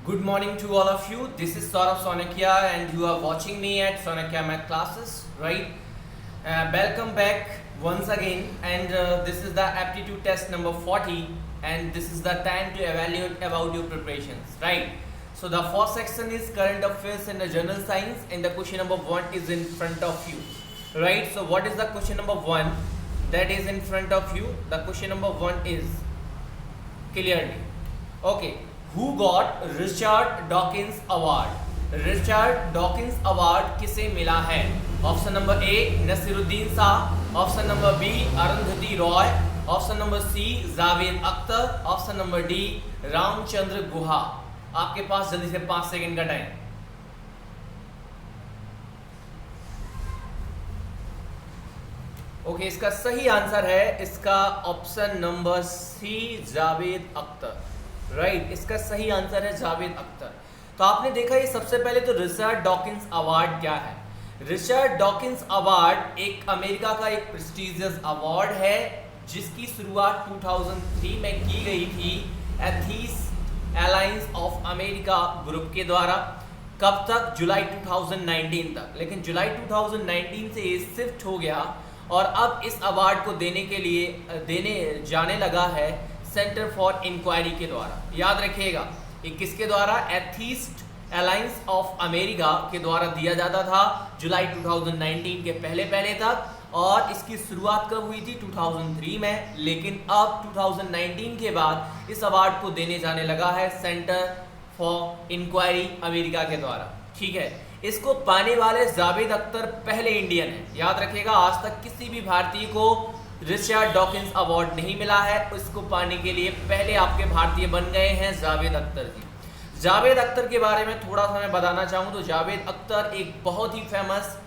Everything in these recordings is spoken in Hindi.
Good morning to all of you. This is Saurabh Sonakia and you are watching me at Sonakia Math Classes, right? Welcome back once again and this is the aptitude test number 40 and this is the time to evaluate about your preparations, right? So the first section is current affairs and the general science and the question number 1 is in front of you, right? So what is the question number 1 that is in front of you? The question number 1 is clearly, okay. Who got Richard Dawkins award? Richard Dawkins award किसे मिला है? Option number A Naseeruddin Shah, option number B Arundhati Roy, option number C Javed Akhtar, option number D Ramachandra Guha. आपके पास जल्दी से 5 सेकंड का टाइम। ओके, इसका सही आंसर है इसका option number C Javed Akhtar, right. इसका सही आंसर है जावेद अख्तर। तो आपने देखा ये सबसे पहले तो रिचर्ड डॉकिंस अवार्ड क्या है? रिचर्ड डॉकिंस अवार्ड एक अमेरिका का एक प्रेस्टिजियस अवार्ड है जिसकी शुरुआत 2003 में की गई थी atheist alliance of America group के द्वारा। कब तक? जुलाई 2019 तक। लेकिन जुलाई 2019 से ये शिफ्ट हो गया और अब इस अवार्ड को देने जाने लगा है सेंटर फॉर इंक्वायरी के द्वारा। याद रखिएगा ये किसके द्वारा? एथीस्ट अलायंस ऑफ अमेरिका के द्वारा दिया जाता था जुलाई 2019 के पहले तक। और इसकी शुरुआत कब हुई थी? 2003 में। लेकिन अब 2019 के बाद इस अवार्ड को देने जाने लगा है सेंटर फॉर इंक्वायरी अमेरिका के द्वारा। ठीक है, इसको पाने वाले जावेद अख्तर पहले इंडियन है। याद रखिएगा आज तक किसी भी भारतीय को रिचर्ड डॉकिंस अवार्ड नहीं मिला है। इसको पाने के लिए पहले आपके भारतीय बन गए हैं जावेद अख्तर जी। जावेद अख्तर के बारे में थोड़ा सा मैं बताना चाहूँ तो जावेद अख्तर एक बहुत ही फेमस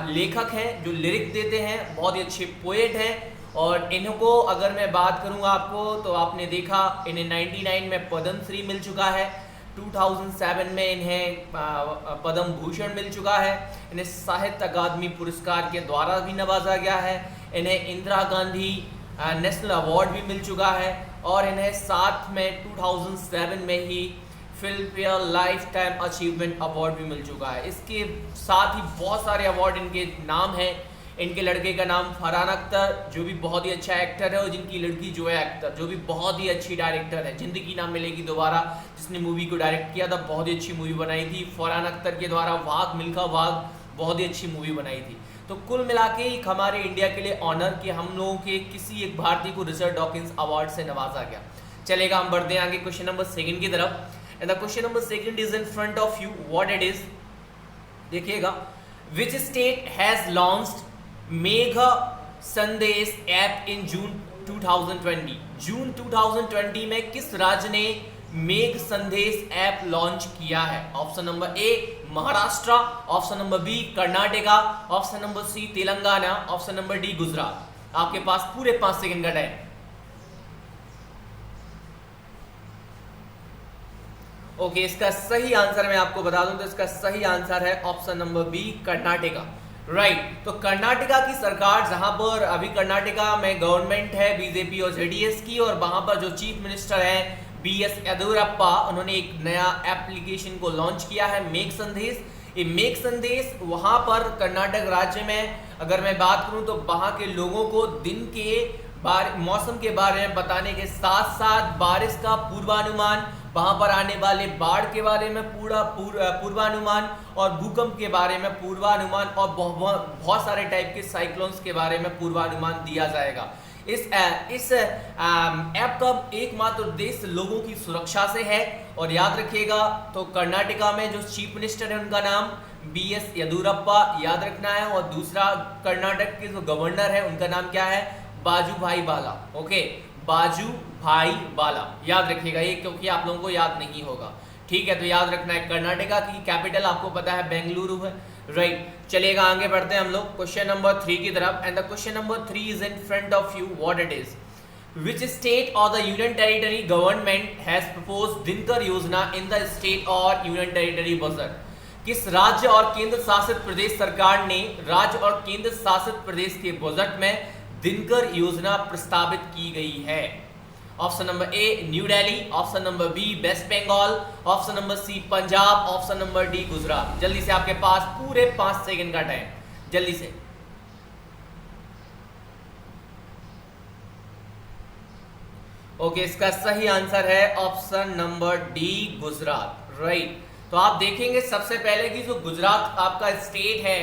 लेखक हैं जो लिरिक देते हैं, बहुत ही अच्छे पोएट हैं। और इनको अगर मैं बात करूँगा आपको तो आपने देखा इन्हें 99 में पद्म श्री मिल चुका है, 2007 में इन्हें पद्म भूषण मिल चुका है, इन्हें साहित्य अकादमी पुरस्कार के द्वारा भी नवाजा गया है, इन्हें इंदिरा गांधी नेशनल अवार्ड भी मिल चुका है और इन्हें साथ में 2007 में ही Filmfare lifetime achievement award भी मिल चुका है। इसके साथ ही बहुत सारे अवार्ड इनके नाम हैं। इनके लड़के का नाम फरहान अख्तर जो भी बहुत ही अच्छा एक्टर है और जिनकी लड़की जो है अख्तर जो भी बहुत ही अच्छी डायरेक्टर है। जिंदगी ना मिलेगी दोबारा जिसने मूवी को डायरेक्ट किया था, बहुत ही अच्छी मूवी बनाई थी फरहान अख्तर के द्वारा। वाघ मिल्खा वाघ बहुत ही अच्छी मूवी बनाई थी। तो कुल मिला के एक हमारे इंडिया के लिए ऑनर कि हम लोगों के किसी एक भारतीय को रिचर्ड डॉकिंस अवार्ड से नवाजा गया। चलेगा, हम बढ़ते हैं आगे क्वेश्चन नंबर 2 की तरफ। And the question number 2 is in front of you. What it is? देखिएगा, विच स्टेट हैज लॉन्च्ड मेघ संदेश ऐप इन जून 2020? जून 2020 में किस राज्य ने मेघ संदेश ऐप लॉन्च किया है? Option number A Maharashtra, option number B Karnataka, option number C Telangana, option number D Gujarat. आपके पास पूरे 5 सेकंड का टाइम। ओके, इसका सही आंसर मैं आपको बता दूं तो इसका सही आंसर है option number B Karnataka, right. तो कर्नाटका की सरकार, जहां पर अभी कर्नाटका में गवर्नमेंट है बीजेपी और जेडीएस की, और वहां पर जो चीफ मिनिस्टर है BS येदियुरप्पा, उन्होंने एक नया एप्लीकेशन को लॉन्च किया है मेघ संदेश। ये मेघ संदेश वहां पर कर्नाटक राज्य में अगर मैं बात करूं तो वहां के लोगों को दिन के मौसम के बारे में बताने के साथ साथ बारिश का पूर्वानुमान, वहां पर आने वाले बाढ़ के बारे में पूरा पूर्वानुमान और भूकंप के बारे में पूर्वानुमान और बहुत सारे टाइप के साइक्लोन्स के बारे में पूर्वानुमान दिया जाएगा। इस ऐप का एकमात्र उद्देश्य लोगों की सुरक्षा से है। और याद रखिएगा तो कर्नाटका में जो चीफ मिनिस्टर है उनका नाम BS येदियुरप्पा याद रखना है, और दूसरा कर्नाटक के जो गवर्नर है उनका नाम क्या है? बाजूभाई वाला। ओके, बाजूभाई वाला याद रखिएगा ये, क्योंकि आप लोगों को याद नहीं होगा। ठीक है, तो याद रखना है। कर्नाटका की कैपिटल आपको पता है बेंगलुरु है, राइट। चलिएगा, आगे बढ़ते हैं हम लोग क्वेश्चन नंबर 3 की तरफ। And the question number 3 is in front of you. What it is? Which state और the union territory government has proposed Dinkar Yojana in the state और यूनियन टेरिटरी बजट? किस राज्य और केंद्र शासित प्रदेश सरकार ने राज्य और केंद्र शासित प्रदेश के बजट में दिनकर योजना प्रस्तावित की गई है? Option number A new Delhi, option number B west Bengal, option number C Punjab, option number D Gujarat. जल्दी से आपके पास पूरे 5 सेकंड का टाइम, जल्दी से। ओके, इसका सही आंसर है option number D Gujarat, right. तो आप देखेंगे सबसे पहले कि जो गुजरात आपका स्टेट है,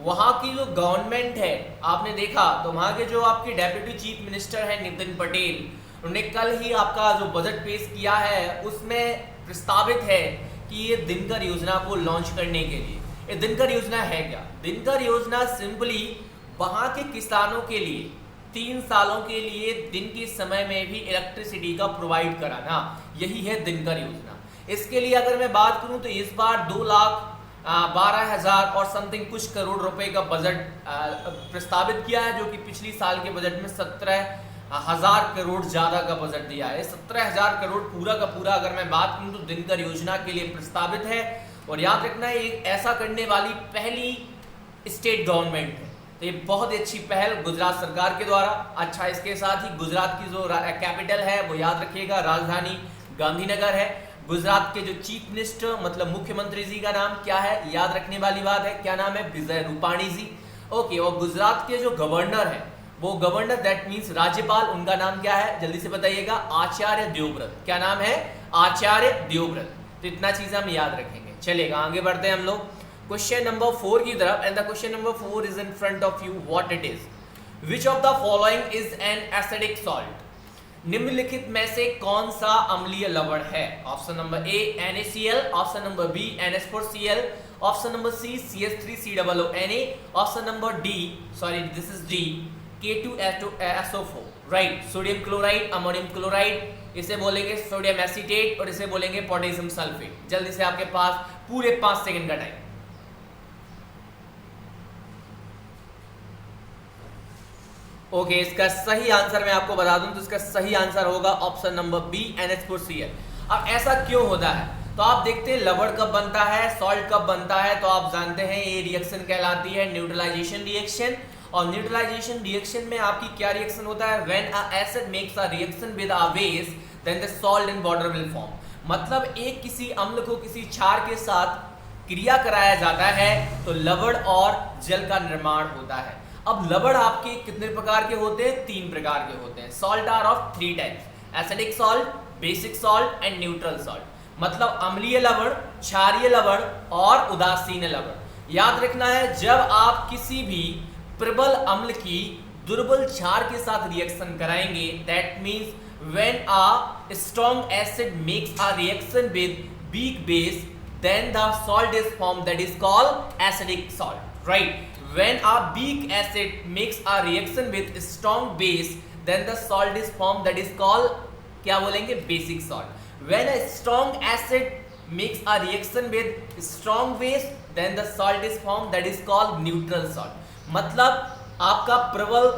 वहां की जो गवर्नमेंट है, आपने देखा तो वहां के जो आपके डेप्यूटी चीफ मिनिस्टर है नितिन पटेल, उन्होंने कल ही आपका जो बजट पेश किया है उसमें प्रस्तावित है कि ये दिनकर योजना को लॉन्च करने के लिए। ये दिनकर योजना है क्या? दिनकर योजना सिंपली वहां के किसानों के लिए 3 सालों के लिए दिन के समय में भी इलेक्ट्रिसिटी का प्रोवाइड कराना, यही है दिनकर योजना। इसके लिए अगर मैं बात करूं तो इस बार 2,12,000 और समथिंग कुछ करोड़ रुपए का बजट प्रस्तावित किया है, जो कि पिछली साल के बजट में 17,000 करोड़ ज्यादा का बजट दिया है। 17,000 करोड़ पूरा का पूरा अगर मैं बात करूं तो दिनकर योजना के लिए प्रस्तावित है। और याद रखना है एक ऐसा करने वाली पहली स्टेट गवर्नमेंट है, तो ये बहुत ही अच्छी पहल गुजरात सरकार के द्वारा। अच्छा, इसके साथ ही गुजरात की जो कैपिटल है वो याद रखिएगा राजधानी गांधीनगर है। गुजरात के जो चीफ मिनिस्टर मतलब मुख्यमंत्री जी का नाम क्या है, याद रखने वाली बात है, क्या नाम है? विजय रूपाणी जी। ओके, और गुजरात के जो गवर्नर है वो गवर्नर दैट मींस राज्यपाल, उनका नाम क्या है जल्दी से बताइएगा? आचार्य देवव्रत। क्या नाम है? आचार्य देवव्रत। तो इतना चीज हम याद रखेंगे। चलेगा, आगे बढ़ते हैं हम लोग क्वेश्चन नंबर 4 की तरफ। And the question number 4 is in front of you. What it is? Which of the following is an acidic salt? निम्नलिखित में से कौन सा अम्लीय लवण है? Option number A NaCl, option number B NH4Cl, option number C CH3COONA, option number D, sorry this is D, K2SO4, right. Sodium chloride, ammonium chloride, इसे बोलेंगे सोडियम एसीटेट और इसे बोलेंगे पोटेशियम सल्फेट। जल्दी से आपके पास पूरे 5 सेकंड का टाइम। ओके, इसका सही आंसर मैं आपको बता दूं तो इसका सही आंसर होगा ऑप्शन नंबर बी NH4Cl। अब ऐसा क्यों होता है? तो आप देखते हैं लवण कब बनता है, सॉल्ट कब बनता है, तो आप जानते हैं ये रिएक्शन कहलाती है न्यूट्रलाइजेशन रिएक्शन। और न्यूट्रलाइजेशन रिएक्शन में आपकी क्या रिएक्शन होता है? When a acid makes a reaction with a base then the salt in water will form. मतलब एक किसी अम्ल को किसी क्षार के साथ क्रिया कराया जाता है तो लवण और जल का निर्माण होता है। अब लवण आपके कितने प्रकार के होते हैं? 3 प्रकार के होते हैं। Salt are of 3 types, acidic salt, basic salt and neutral salt. मतलब अम्लीय लवण, क्षारीय लवण और उदासीन लवण। याद रखना है जब आप किसी भी प्रबल अम्ल की दुर्बल क्षार के साथ रिएक्शन कराएंगे, that means when a strong acid makes a reaction with weak base then the salt is form, that is called acidic salt, right. When a weak acid makes a reaction with strong base, then the salt is formed, that is called क्या बोलेंगे? basic salt. When a strong acid makes a reaction with strong base, then the salt is formed, that is called neutral salt. मतलब आपका प्रबल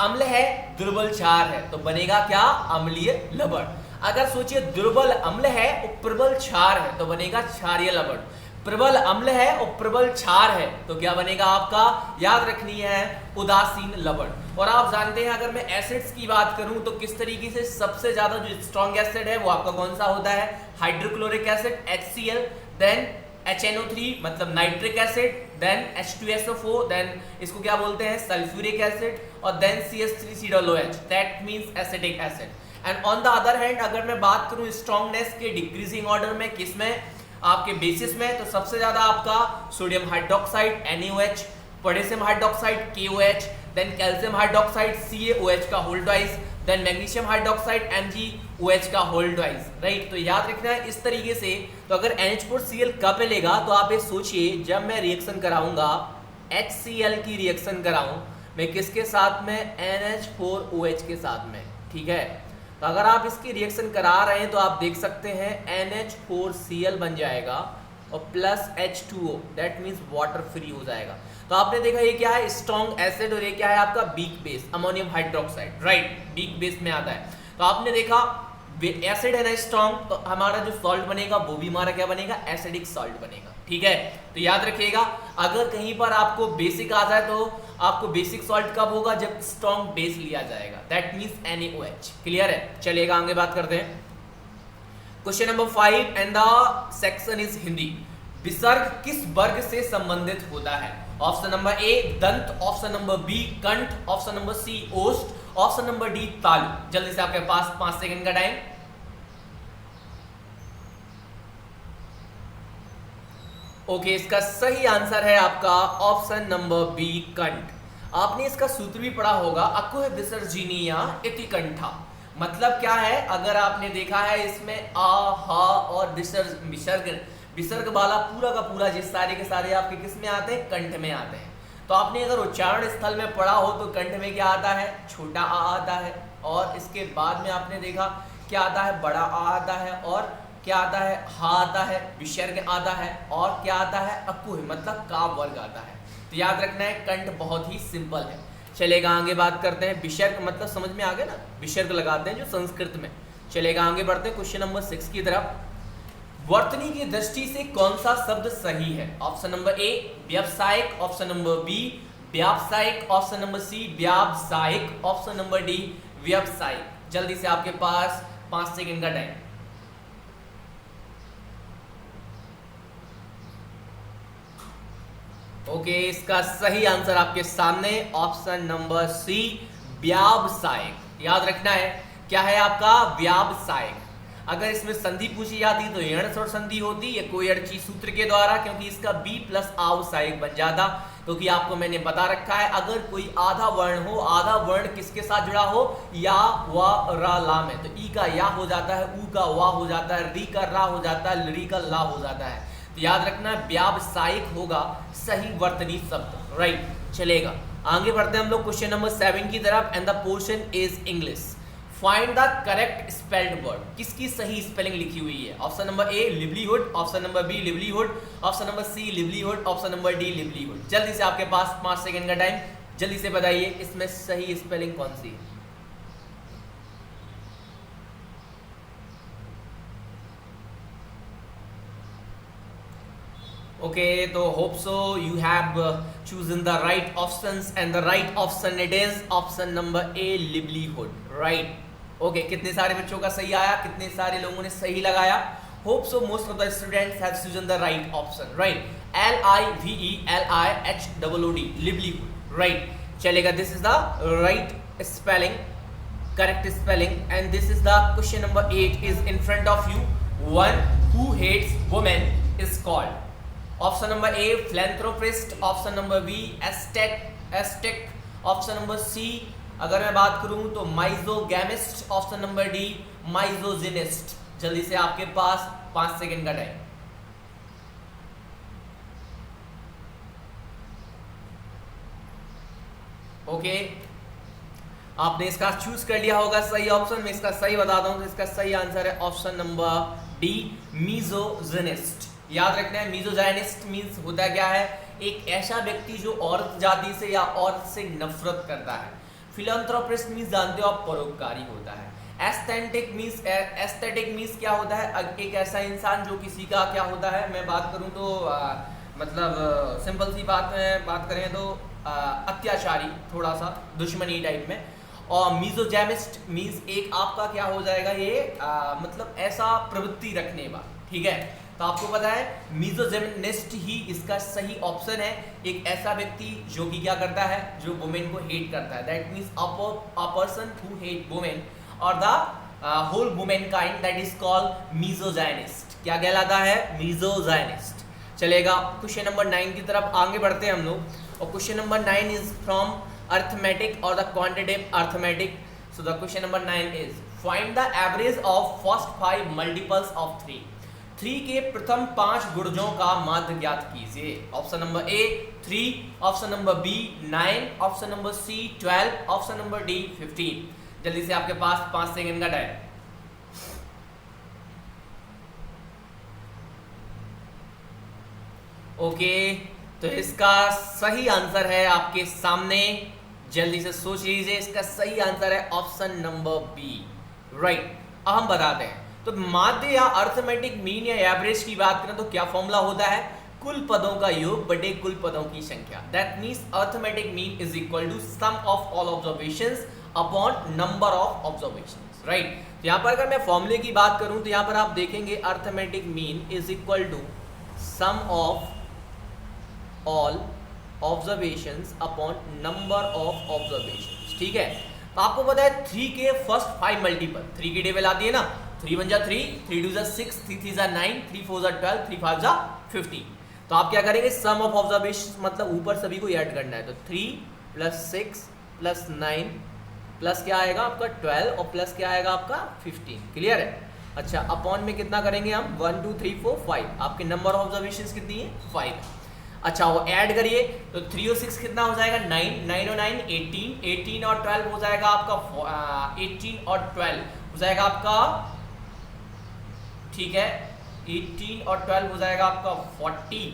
अम्ल है, दुर्बल क्षार है, तो बनेगा क्या? अम्लीय लवण। अगर सोचिए दुर्बल अम्ल है और प्रबल क्षार है तो बनेगा क्षारीय लवण। प्रबल अम्ल है और प्रबल क्षार है तो क्या बनेगा आपका? याद रखनी है उदासीन लवण। और आप जानते हैं अगर मैं एसिड्स की बात करूं तो किस तरीके से सबसे ज्यादा जो स्ट्रॉन्ग एसिड है वो आपका कौन सा होता है? Hydrochloric acid HCl, then HNO3 मतलब nitric acid, then H2SO4, then इसको क्या बोलते हैं? सल्फ्यूरिक एसिड, और then CH3COOH, that means acidic acid. And on the other hand अगर मैं बात करूं स्ट्रॉन्गनेस के डिक्रीजिंग ऑर्डर में, किसमें? आपके बेसिस में, तो सबसे ज्यादा आपका sodium hydroxide NaOH, potassium hydroxide KOH, then calcium hydroxide CaOH का whole twice, then magnesium hydroxide MgOH का होल ट्वाइस, राइट। तो याद रखना है इस तरीके से। तो अगर NH4Cl कब मिलेगा तो आप ये सोचिए जब मैं रिएक्शन कराऊंगा HCl की रिएक्शन कराऊं मैं किसके साथ में? NH4OH के साथ में, ठीक है। तो अगर आप इसकी रिएक्शन करा रहे हैं तो आप देख सकते हैं NH4Cl बन जाएगा और plus H2O, that means water free हो जाएगा। तो आपने देखा ये क्या है? स्ट्रॉन्ग एसिड, और ये क्या है आपका? Weak base, ammonium hydroxide, right, weak base में आता है। तो आपने देखा एसिड है ना स्ट्रॉन्ग, तो हमारा जो सॉल्ट बनेगा वो भी हमारा क्या बनेगा, एसिडिक सॉल्ट बनेगा। ठीक है, तो याद रखिएगा अगर कहीं पर आपको बेसिक आ जाए तो आपको बेसिक सॉल्ट कब होगा, जब स्ट्रॉन्ग बेस लिया जाएगा, दैट मींस NaOH। क्लियर है, चलिएगा आगे बात करते हैं। Question number 5 and the section is Hindi. विसर्ग किस वर्ग से संबंधित होता है? ऑप्शन नंबर ए दंत, ऑप्शन नंबर बी कंठ, ऑप्शन नंबर सी ओष्ठ, ऑप्शन नंबर डी तालु। जल्दी से आपके पास 5 सेकंड का टाइम। ओके, इसका सही आंसर है आपका ऑप्शन नंबर बी कंठ। आपने इसका सूत्र भी पढ़ा होगा, अकुह विसर्जनीया इति कंठा। मतलब क्या है, अगर आपने देखा है इसमें आ हा और विसर्ग वाला पूरा का पूरा जिस सारे के सारे आपके किस में आते हैं, कंठ में आते हैं। तो आपने अगर उच्चारण स्थल में पढ़ा हो तो कंठ में क्या आता है, छोटा आ आता है, और इसके बाद में आपने देखा क्या आता है, बड़ा आ आता है, और क्या आता है, हा आता है, विसर्ग आता है, और क्या आता है, अकुह मतलब का वर्ग आता है। तो याद रखना है कंठ बहुत ही सिंपल है। चलेगा आगे बात करते हैं। विसर्ग मतलब समझ में आ गया ना, विसर्ग लगाते हैं जो संस्कृत में। चलेगा आगे बढ़ते हैं क्वेश्चन नंबर 6 की तरफ। वर्तनी की दृष्टि से कौन सा शब्द सही है? ऑप्शन नंबर ए व्यावसायिक, ऑप्शन नंबर बी व्यावसायिक, ऑप्शन नंबर सी व्यावसायिक, ऑप्शन नंबर डी व्यावसायिक। जल्दी से आपके पास 5 सेकंड का टाइम। ओके, इसका सही आंसर आपके सामने ऑप्शन नंबर सी व्यावसायिक। याद रखना है क्या है आपका, व्यावसायिक। अगर इसमें संधि पूछी जाती तो यण और संधि होती, ये कोई अर्ची सूत्र के द्वारा, क्योंकि इसका बी प्लस आवसायिक बन जाता। क्योंकि आपको मैंने बता रखा है अगर कोई आधा वर्ण हो, आधा वर्ण किसके साथ जुड़ा हो, या वा रा ला में, तो ई का या हो जाता है, ऊ का वा हो जाता है, री का रा हो जाता है, ली का ला हो जाता है। तो याद रखना व्यावसायिक होगा सही वर्तनी शब्द। राइट, चलेगा आगे बढ़ते हैं हम लोग क्वेश्चन नंबर 7 की तरफ। And the portion is English. Find the correct spelled word. किसकी सही स्पेलिंग लिखी हुई है? Option number A livelihood, option number B livelihood, option number C livelihood, option number D livelihood. जल्दी से आपके पास 5 सेकंड का टाइम, जल्दी से बताइए इसमें सही स्पेलिंग कौन सी है? Okay, तो hope so you have chosen the right options and the right option it is option number A livelihood. Right. Okay, कितने सारे बच्चों का सही आया, कितने सारे लोगों ने सही लगाया? Hope so most of the students have chosen the right option. Right. LIVELIHOOD livelihood. Right. चलेगा, this is the right spelling, correct spelling, and this is the question number 8 is in front of you. One who hates women is called. Option number A philanthropist, option number B ascetic, option number C अगर मैं बात करूं तो misogamist, option number D misogynist. जल्दी से आपके पास 5 सेकंड का टाइम। ओके, आपने इसका चूज कर लिया होगा सही ऑप्शन में। इसका सही बताता हूं तो इसका सही आंसर है ऑप्शन नंबर डी मिजोजिनिस्ट। याद रखना है मिजोजाइनिस्ट मींस होता क्या है, एक ऐसा व्यक्ति जो औरत जाति से या औरत से नफरत करता है। फिलैंथ्रोपिस्ट मींस जानते हो आप परोपकारी होता है। एस्थेटिक मींस क्या होता है, एक ऐसा इंसान जो किसी का क्या होता है, मैं बात करूं तो मतलब सिंपल सी बात करें तो अत्याचारी, थोड़ा सा दुश्मनी टाइप में। और मिजोजैमिस्ट मींस एक आपका क्या हो जाएगा ये मतलब ऐसा प्रवृत्ति रखने वाला। ठीक है, तो आपको पता है मिजोजेनिस्ट ही इसका सही ऑप्शन है। एक ऐसा व्यक्ति जो कि क्या करता है, जो वुमेन को हेट करता है, that means a person who hate women और the whole women kind, that is called misogynist. क्या कहलाता है, मिजोजाइनिस्ट। चलेगा क्वेश्चन नंबर 9 की तरफ आगे बढ़ते हैं हम लोग। और question number 9 is from arithmetic और the quantitative arithmetic. So the question number 9 is find the average of first 5 multiples of 3। 3 के प्रथम 5 गुणजों का माध्य ज्ञात कीजिए। Option number A 3, option number B 9, option number C 12, option number D 15। जल्दी से आपके पास 5 सेकंड का टाइम। ओके, तो इसका सही आंसर है आपके सामने, जल्दी से सोच लीजिए। इसका सही आंसर है ऑप्शन नंबर बी। राइट, अब हम बताते हैं। तो माध्य या अर्थमेटिक मीन या एवरेज की बात करें तो क्या फॉर्मूला होता है, कुल पदों का योग बटे कुल पदों की संख्या। That means arithmetic mean is equal to sum of all observations upon number of observations, right. तो यहाँ पर अगर मैं फॉर्मूले की बात करूं तो यहाँ पर आप देखेंगे arithmetic mean is equal to sum of all observations upon number of observations, ठीक है। तो आपको पता है 3 के फर्स्ट 5 मल्टीपल, 3 की टेबल आती है ना, 3 1 जा 3, 3 2 जा 6, 3 3 जा 9, 3 4 जा 12, 3 5 जा 15। तो आप क्या करेंगे, सम ऑफ ऑब्जर्वेशन मतलब ऊपर सभी को ऐड करना है। तो 3 + 6 + 9 प्लस क्या आएगा आपका 12 और प्लस क्या आएगा आपका 15। क्लियर है। अच्छा, अपॉन में कितना करेंगे हम, 1 2 3 4 5। आपके नंबर ऑफ ऑब्जर्वेशंस कितनी है, 5। अच्छा, वो ऐड करिए तो 3 और 6 कितना हो जाएगा, 9, 9 और 9 18, 18 और 12 हो जाएगा आपका 18 और 12 हो जाएगा आपका, ठीक है, 18 और 12 हो जाएगा आपका 40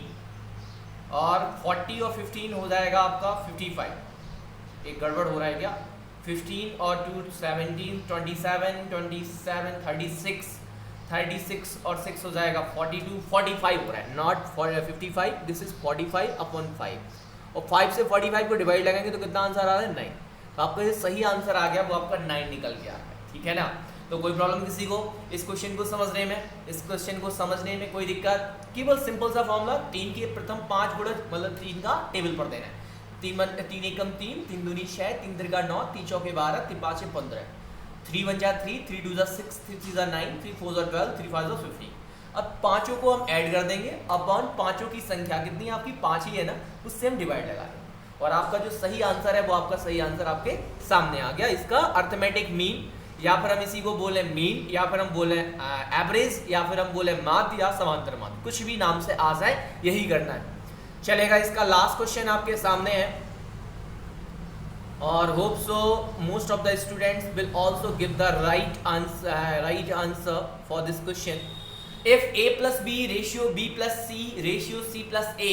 और 40 और 15 हो जाएगा आपका 55। एक गड़बड़ हो रहा है क्या, 15 और 2 17, 27 27 36, 36 और 6 हो जाएगा 42, 45 हो रहा है, नॉट 55, दिस इज 45 अपॉन 5 और 5 से 45 को डिवाइड लगाएंगे तो कितना आंसर आ रहा है, 9। तो आपका ये सही आंसर आ गया, वो आपका 9 निकल के आ रहा है, ठीक है ना। तो कोई प्रॉब्लम किसी को इस क्वेश्चन को समझने में, इस क्वेश्चन को समझने में कोई दिक्कत, केवल सिंपल सा फॉर्मूला 3 के प्रथम 5 गुणज मतलब 3 का टेबल पर देना है। 3 एकम 3, 3 दूनी 6, 3 तिरका 9, 3 चौके 12, 3 पाँचे 15, 3 1 जा 3, 3 2 जा 6, 3 3 जा 9, 3 4 जा 12, 3 5 जा 15। अब पांचों को हम ऐड कर देंगे, अपॉन पांचों की संख्या कितनी है आपकी, 5 ही है ना, उससे हम डिवाइड लगा देंगे और आपका जो सही आंसर है वो आपका सही आंसर आपके सामने आ गया। इसका अर्थमेटिक मीन, या फिर हम इसी को बोले मीन, या फिर हम बोले एवरेज, या फिर हम बोले माध्य या समांतर माध्य, कुछ भी नाम से आ जाए, यही करना है। चलेगा, इसका लास्ट क्वेश्चन आपके सामने है और hope so most of the students will also give the right answer for this question. If a plus b ratio b plus c ratio c plus a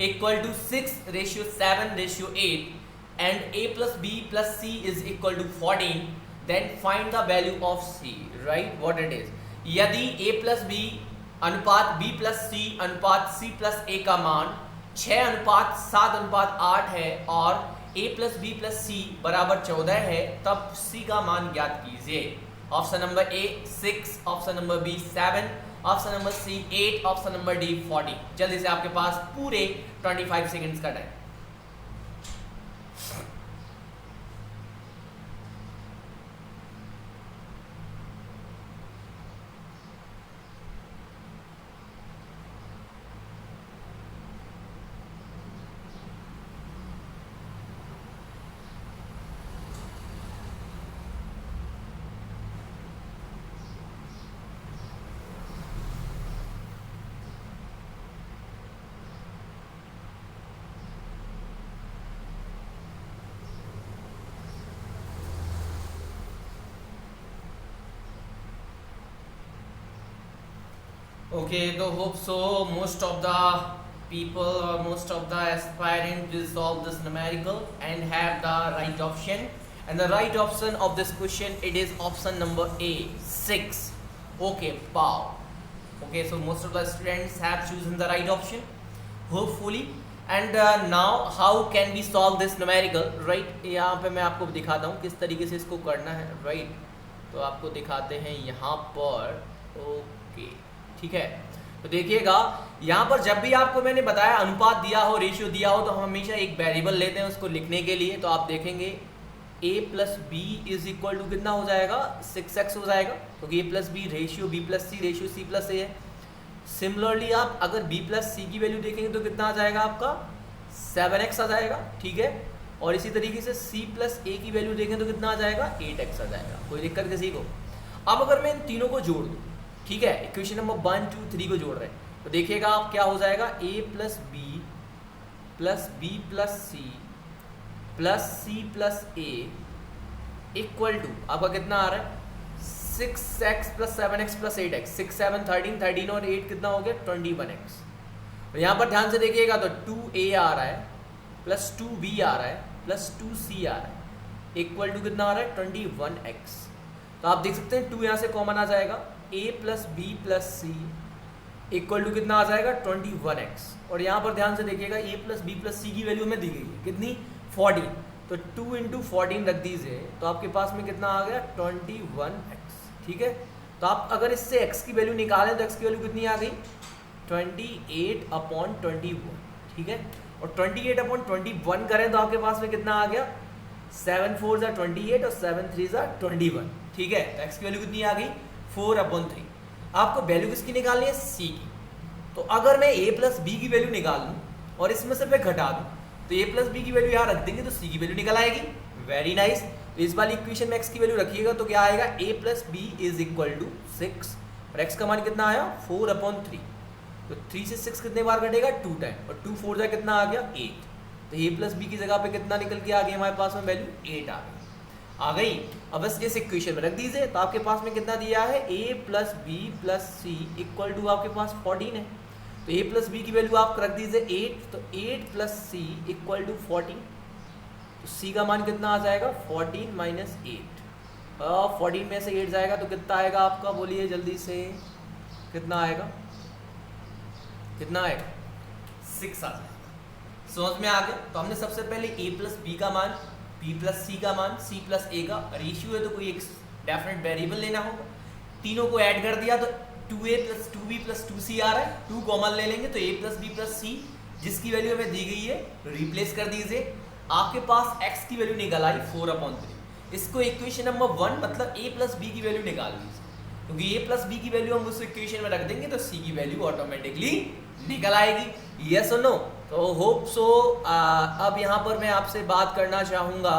equal to 6 ratio 7 ratio 8 and a plus b plus c is equal to 14, then find the value of c, right? What it is, यदि a plus b अनुपात b plus c अनुपात c plus a का मान 6 अनुपात 7 अनुपात 8 है और a plus b plus c बराबर 14 है, तब c का मान ज्ञात कीजिए। Option number A 6, option number B 7, option number C 8, option number D 40। जल्दी से आपके पास पूरे 25 सेकंड्स का time. Okay, so hope so most of the people or most of the aspirant will solve this numerical and have the right option. And the right option of this question, it is option number A, 6. Okay, wow. Okay, so most of the students have chosen the right option, hopefully. And now how can we solve this numerical, right? यहाँ पे मैं आपको दिखाता हूँ किस तरीके से इसको करना है, right? तो आपको दिखाते हैं यहाँ पर, ओके, ठीक है। तो देखिएगा यहाँ पर जब भी आपको मैंने बताया अनुपात दिया हो, रेशियो दिया हो, तो हम हमेशा एक वेरिएबल लेते हैं उसको लिखने के लिए। तो आप देखेंगे a plus b is equal to कितना हो जाएगा, 6x हो जाएगा, क्योंकि a plus b ratio b plus c ratio c plus a है। सिमिलरली आप अगर b प्लस सी की वैल्यू देखेंगे तो कितना आ जाएगा आपका, 7x आ जाएगा, ठीक है। और इसी तरीके से c प्लस a की वैल्यू देखें तो कितना आ जाएगा, 8x आ जाएगा। कोई दिक्कत किसी को? अब अगर मैं इन तीनों को जोड़ दूँ, ठीक है, इक्वेशन नंबर 1 2 3 को जोड़ रहे हैं, तो देखिएगा आप क्या हो जाएगा, a plus b plus c plus c plus a equal to आपका कितना आ रहा है, 6x plus 7x plus 8x, 6 7 13, 13 और 8 कितना हो गया, 21x। और यहाँ पर ध्यान से देखिएगा तो 2a आ रहा है प्लस 2b आ रहा है प्लस 2c आ रहा है, इक्वल टू कितना आ रहा है, 21x। तो आप देख सकते हैं 2 यहाँ से कॉमन आ जाएगा, a plus b plus c equal to कितना आ जाएगा 21x। और यहाँ पर ध्यान से देखिएगा a प्लस बी प्लस सी की वैल्यू हमें दी गई है कितनी 14, तो 2 इंटू 14 रख दीजिए तो आपके पास में कितना आ गया 21x। ठीक है, तो आप अगर इससे x की वैल्यू निकालें तो x की वैल्यू कितनी आ गई 28/21। ठीक है, और 28/21 करें तो आपके पास में कितना आ गया 7 4 ज़ा 28 और 7 3 ज़ा 21। ठीक है, तो x की वैल्यू कितनी आ गई 4/3। आपको वैल्यू किसकी निकालनी है c की। तो अगर मैं a प्लस बी की वैल्यू निकाल लूँ और इसमें से मैं घटा दूँ तो a प्लस बी की वैल्यू यहाँ रख देंगे तो c की वैल्यू निकल आएगी। Very nice. तो इस वाली इक्वेशन में x की वैल्यू रखिएगा तो क्या आएगा a plus b is equal to 6 और x का मान कितना आया 4/3। तो 3 से 6 कितने बार घटेगा 2 टाइम और 2 4 जा कितना आ गया 8। तो a प्लस बी की जगह पे कितना निकल के आ गया हमारे पास में वैल्यू 8 आ गई। अब बस इस इक्वेशन में रख दीजिए तो आपके पास में कितना दिया है a plus b plus c equal to आपके पास 14 है। तो a प्लस बी की वैल्यू आप रख दीजिए 8, तो 8 प्लस सी इक्वल टू 14। तो c का मान कितना आ जाएगा 14 माइनस 8। 14 में से 8 जाएगा तो कितना आएगा आपका, बोलिए जल्दी से कितना आएगा, कितना आएगा 6 आ जाएगा। समझ में आ गया। तो हमने सबसे पहले a प्लस बी का मान, b प्लस सी का मान, c प्लस a का रेशियो है तो कोई एक डेफिनेट वेरिएबल लेना होगा। तीनों को ऐड कर दिया तो 2a plus 2b plus 2c आ रहा है, 2 कॉमन ले लेंगे तो a plus b plus c जिसकी वैल्यू हमें दी गई है रिप्लेस कर दीजिए। आपके पास x की वैल्यू निकल आई 4/3। इसको इक्वेशन नंबर 1 मतलब a प्लस बी की वैल्यू निकाल लीजिए, क्योंकि a प्लस बी की वैल्यू हम उस इक्वेशन में रख देंगे तो c की वैल्यू ऑटोमेटिकली निकल आएगी। यस और नो। तो होप सो अब यहाँ पर मैं आपसे बात करना चाहूँगा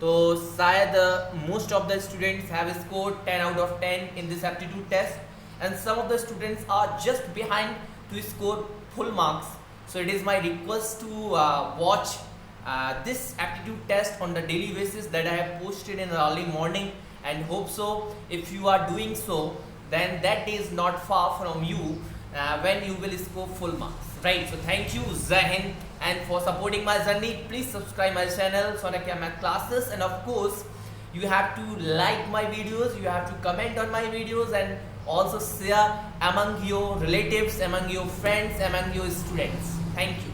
तो शायद most of the students have scored 10 out of 10 in this aptitude test and some of the students are just behind to score full marks. So it is my request to watch this aptitude test on the daily basis that I have posted in the early morning, and hope so if you are doing so then that is not far from you when you will score full marks, right? So thank you, Jai Hind, and for supporting my journey. Please subscribe my channel Sonakya Math Classes, and of course you have to like my videos, you have to comment on my videos, and also share among your relatives, among your friends, among your students. Thank you.